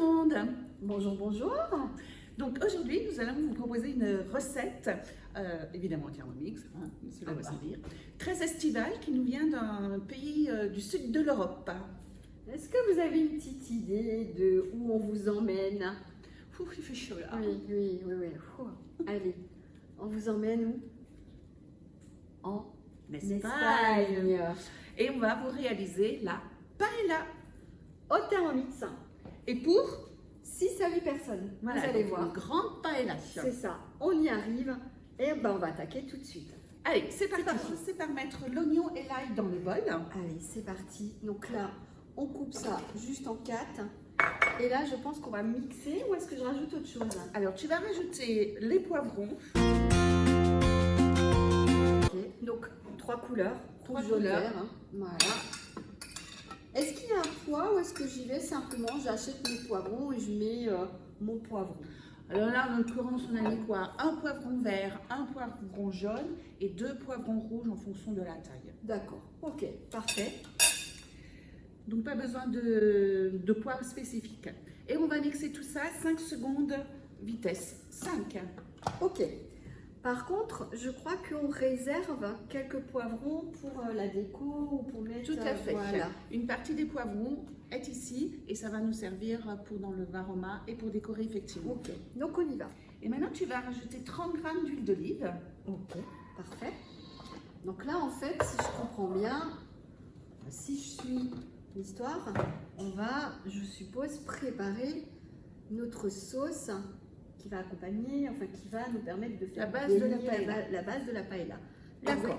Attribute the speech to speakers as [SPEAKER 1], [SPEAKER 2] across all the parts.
[SPEAKER 1] le monde.
[SPEAKER 2] Bonjour, bonjour.
[SPEAKER 1] Donc aujourd'hui, nous allons vous proposer une recette, évidemment Thermomix, hein, cela va sans dire, très estivale qui nous vient d'un pays du sud de l'Europe.
[SPEAKER 2] Est-ce que vous avez une petite idée de où on vous emmène?
[SPEAKER 1] Ouf, il fait chaud là.
[SPEAKER 2] Oui. Ouh. Allez, on vous emmène où? En Espagne.
[SPEAKER 1] Et on va vous réaliser la paella.
[SPEAKER 2] Au Thermomix.
[SPEAKER 1] Et pour
[SPEAKER 2] 6 à 8 personnes,
[SPEAKER 1] voilà,
[SPEAKER 2] vous allez
[SPEAKER 1] donc
[SPEAKER 2] voir.
[SPEAKER 1] une grande paella.
[SPEAKER 2] C'est ça, on y arrive et ben on va attaquer tout de suite.
[SPEAKER 1] Allez, c'est parti. C'est par mettre l'oignon et l'ail dans le bol.
[SPEAKER 2] Allez, c'est parti. Donc là, on coupe ça juste en 4. Et là, je pense qu'on va mixer ou est-ce que je rajoute autre chose?
[SPEAKER 1] Alors, tu vas rajouter les poivrons.
[SPEAKER 2] Ok, donc 3 couleurs,
[SPEAKER 1] Trois
[SPEAKER 2] rouge, jaune,
[SPEAKER 1] couleurs.
[SPEAKER 2] vert. Hein. Voilà. Est-ce qu'il y a un poids ou est-ce que j'y vais simplement, j'achète mes poivrons et je mets mon poivron?
[SPEAKER 1] Alors là, en l'occurrence, on a mis quoi? Un poivron vert, un poivron jaune et 2 poivrons rouges en fonction de la taille.
[SPEAKER 2] D'accord, ok, parfait.
[SPEAKER 1] Donc pas besoin de poivre spécifique. Et on va mixer tout ça 5 secondes vitesse. 5.
[SPEAKER 2] Ok. Par contre, je crois qu'on réserve quelques poivrons pour la déco ou pour mettre...
[SPEAKER 1] Tout à fait.
[SPEAKER 2] Voilà.
[SPEAKER 1] Une partie des poivrons est ici et ça va nous servir pour dans le vin aroma et pour décorer effectivement.
[SPEAKER 2] Ok, donc on y va.
[SPEAKER 1] Et maintenant, tu vas rajouter 30 g d'huile d'olive.
[SPEAKER 2] Ok, parfait. Donc là, en fait, si je comprends bien, si je suis l'histoire, on va, je suppose, préparer notre sauce qui va accompagner, enfin qui va nous permettre de faire
[SPEAKER 1] La base de la
[SPEAKER 2] baigner
[SPEAKER 1] paella.
[SPEAKER 2] la base de la paella.
[SPEAKER 1] D'accord.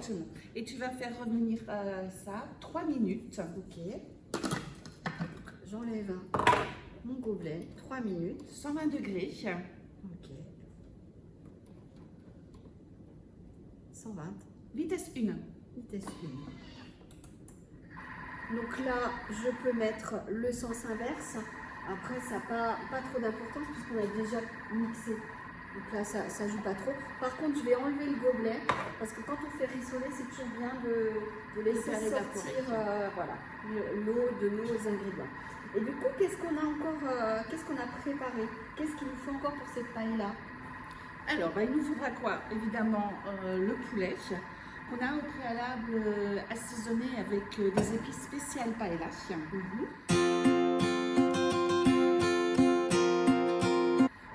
[SPEAKER 1] Et tu vas faire revenir ça 3 minutes.
[SPEAKER 2] Ok. J'enlève mon gobelet. 3 minutes.
[SPEAKER 1] 120 degrés.
[SPEAKER 2] Ok. 120.
[SPEAKER 1] Vitesse 1.
[SPEAKER 2] Vitesse 1. Donc là, je peux mettre le sens inverse. Après, ça n'a pas trop d'importance puisqu'on a déjà mixé. Donc là, ça joue pas trop. Par contre, je vais enlever le gobelet parce que quand on fait rissoler, c'est toujours bien de laisser sortir voilà, l'eau de nos ingrédients. Et du coup, qu'est-ce qu'on a encore, qu'est-ce qu'on a préparé? Qu'est-ce qu'il nous faut encore pour cette paella?
[SPEAKER 1] Alors, il nous faudra quoi? Évidemment, le poulet qu'on a au préalable assaisonné avec des épices spéciales paella.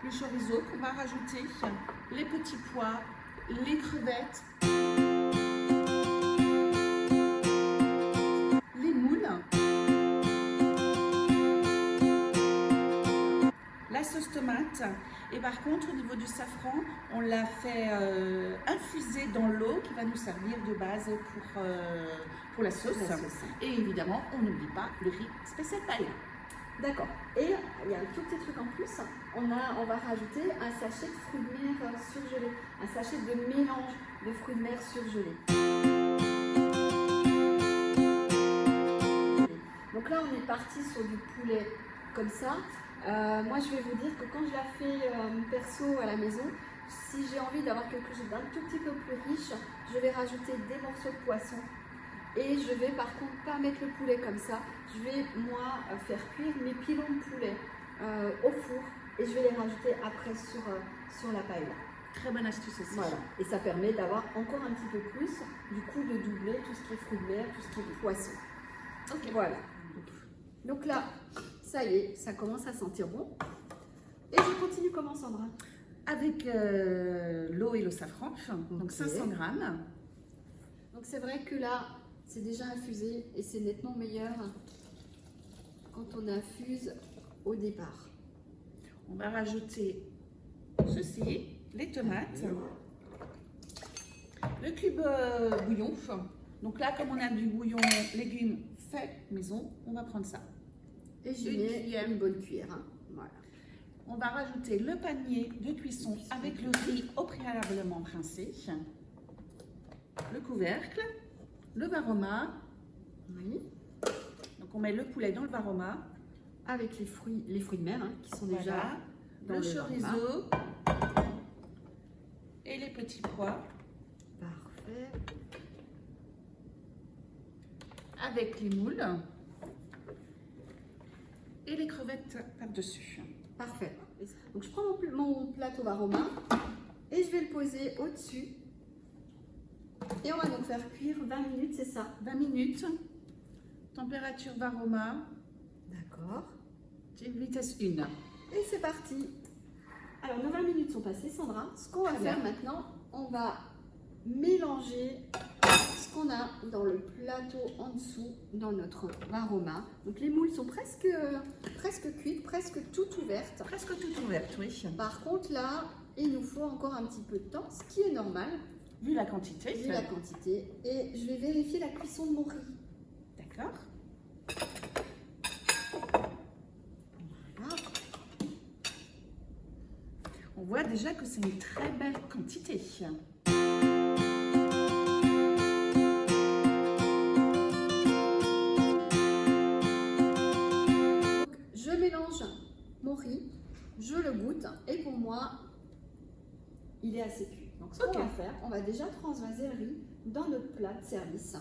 [SPEAKER 1] Le chorizo qu'on va rajouter, les petits pois, les crevettes, les moules, la sauce tomate. Et par contre, au niveau du safran, on l'a fait infuser dans l'eau qui va nous servir de base pour la sauce. Et évidemment, on n'oublie pas le riz spécial paella.
[SPEAKER 2] D'accord. Et il y a un tout petit truc en plus. On va rajouter un sachet de fruits de mer surgelés. Un sachet de mélange de fruits de mer surgelés. Donc là, on est parti sur du poulet comme ça. Moi, je vais vous dire que quand je la fais perso à la maison, si j'ai envie d'avoir quelque chose d'un tout petit peu plus riche, je vais rajouter des morceaux de poisson. Et je vais par contre pas mettre le poulet comme ça. Je vais moi faire cuire mes pilons de poulet au four et je vais les rajouter après sur la paella.
[SPEAKER 1] Très bonne astuce aussi.
[SPEAKER 2] Voilà. Et ça permet d'avoir encore un petit peu plus, du coup de doubler tout ce qui est fruits de mer, tout ce qui est poisson.
[SPEAKER 1] Ok.
[SPEAKER 2] Voilà. Donc là, ça y est, ça commence à sentir bon. Et je continue comment, Sandra?
[SPEAKER 1] Avec l'eau et le safran, donc 500 g.
[SPEAKER 2] Donc c'est vrai que là, c'est déjà infusé et c'est nettement meilleur quand on infuse au départ.
[SPEAKER 1] On va rajouter ceci, les tomates, le cube bouillon. Donc là, comme on a du bouillon légumes fait maison, on va prendre ça.
[SPEAKER 2] Et j'y mets une bonne cuillère. Hein. Voilà.
[SPEAKER 1] On va rajouter le panier de cuisson avec le riz au préalablement rincé, le couvercle, le varoma.
[SPEAKER 2] Oui.
[SPEAKER 1] Donc on met le poulet dans le varoma.
[SPEAKER 2] Avec les fruits de mer hein, qui sont déjà dans
[SPEAKER 1] le chorizo et les petits pois.
[SPEAKER 2] Parfait.
[SPEAKER 1] Avec les moules. et les crevettes par-dessus.
[SPEAKER 2] Parfait. Donc je prends mon plateau Varoma et je vais le poser au-dessus. Et on va donc faire cuire 20 minutes, c'est ça?
[SPEAKER 1] 20 minutes, température Varoma,
[SPEAKER 2] D'accord.
[SPEAKER 1] vitesse 1.
[SPEAKER 2] Et c'est parti. Alors nos 20 minutes sont passées, Sandra. Ce qu'on va
[SPEAKER 1] Très
[SPEAKER 2] faire
[SPEAKER 1] bien.
[SPEAKER 2] maintenant, on va mélanger ce qu'on a dans le plateau en dessous, dans notre Varoma. Donc les moules sont presque cuites, presque toutes ouvertes.
[SPEAKER 1] Presque toute ouverte, oui.
[SPEAKER 2] Par contre là, il nous faut encore un petit peu de temps, ce qui est normal,
[SPEAKER 1] Vu la quantité.
[SPEAKER 2] vu la quantité. Et je vais vérifier la cuisson de mon riz.
[SPEAKER 1] D'accord.
[SPEAKER 2] Voilà.
[SPEAKER 1] On voit déjà que c'est une très belle quantité.
[SPEAKER 2] Donc, je mélange mon riz, je le goûte et pour moi, il est assez cuit. Donc ce qu'on
[SPEAKER 1] Ok.
[SPEAKER 2] va faire, on va déjà transvaser le riz dans notre plat de service.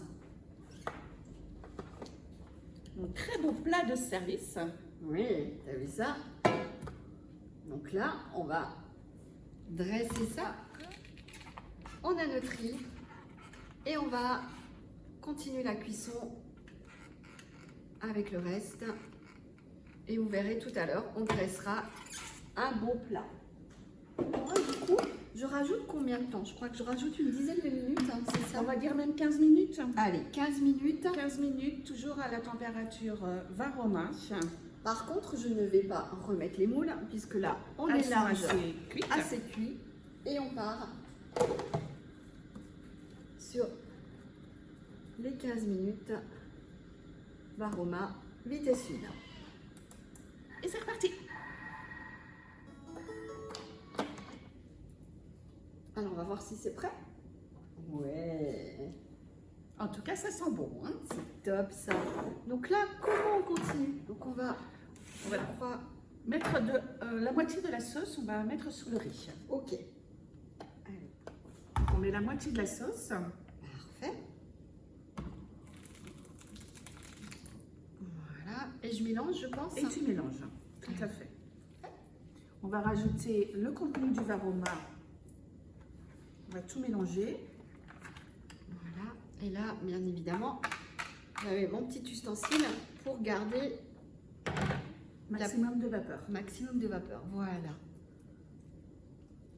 [SPEAKER 1] Un très beau plat de service.
[SPEAKER 2] Oui, t'as vu ça? Donc là, on va dresser ça. On a notre riz et on va continuer la cuisson avec le reste. Et vous verrez tout à l'heure, on dressera un beau plat. Moi, du coup, je rajoute combien de temps? Je crois que je rajoute une dizaine de minutes, hein, c'est ça?
[SPEAKER 1] On va dire même 15 minutes.
[SPEAKER 2] Allez, 15 minutes.
[SPEAKER 1] 15 minutes, toujours à la température Varoma.
[SPEAKER 2] Par contre, je ne vais pas remettre les moules, puisque là, on
[SPEAKER 1] Elles
[SPEAKER 2] est
[SPEAKER 1] sont
[SPEAKER 2] large,
[SPEAKER 1] assez cuites.
[SPEAKER 2] assez cuit. Et on part sur les 15 minutes. Varoma, vitesse 1.
[SPEAKER 1] Et c'est reparti.
[SPEAKER 2] Alors, on va voir si c'est prêt. Ouais,
[SPEAKER 1] En tout cas, ça sent bon. Hein.
[SPEAKER 2] c'est top ça. Donc là, comment on continue? Donc on va,
[SPEAKER 1] On va
[SPEAKER 2] je crois,
[SPEAKER 1] mettre la moitié de la sauce, on va mettre sur le riz.
[SPEAKER 2] ok. Allez,
[SPEAKER 1] Donc, on met la moitié de la sauce.
[SPEAKER 2] parfait. Voilà, et je mélange, je pense.
[SPEAKER 1] Et tu mélanges. Tout à fait. On va rajouter le contenu du Varoma. On va tout mélanger.
[SPEAKER 2] Voilà, et là, bien évidemment, j'avais mon petit ustensile pour garder
[SPEAKER 1] Maximum de vapeur.
[SPEAKER 2] maximum de vapeur. Voilà.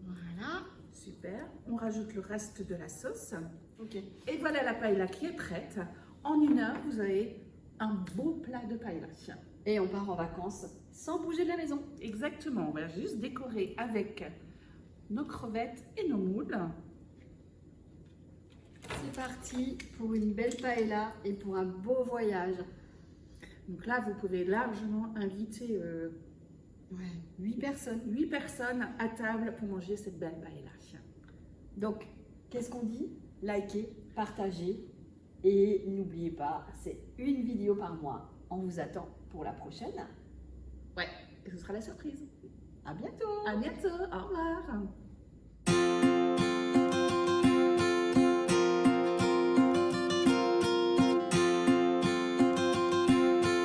[SPEAKER 2] Voilà.
[SPEAKER 1] Super. On rajoute le reste de la sauce.
[SPEAKER 2] Ok.
[SPEAKER 1] Et voilà la paella qui est prête. En 1 heure, vous avez un beau plat de paella.
[SPEAKER 2] Et on part en vacances sans bouger de la maison.
[SPEAKER 1] Exactement. On va juste décorer avec nos crevettes et nos moules.
[SPEAKER 2] C'est parti pour une belle paella et pour un beau voyage.
[SPEAKER 1] Donc là, vous pouvez largement inviter
[SPEAKER 2] 8 personnes.
[SPEAKER 1] 8 personnes à table pour manger cette belle paella.
[SPEAKER 2] Donc, qu'est-ce qu'on dit? Likez, partagez et n'oubliez pas, c'est une vidéo par mois. On vous attend pour la prochaine.
[SPEAKER 1] Ouais, et ce sera la surprise.
[SPEAKER 2] À bientôt.
[SPEAKER 1] À bientôt. Au revoir.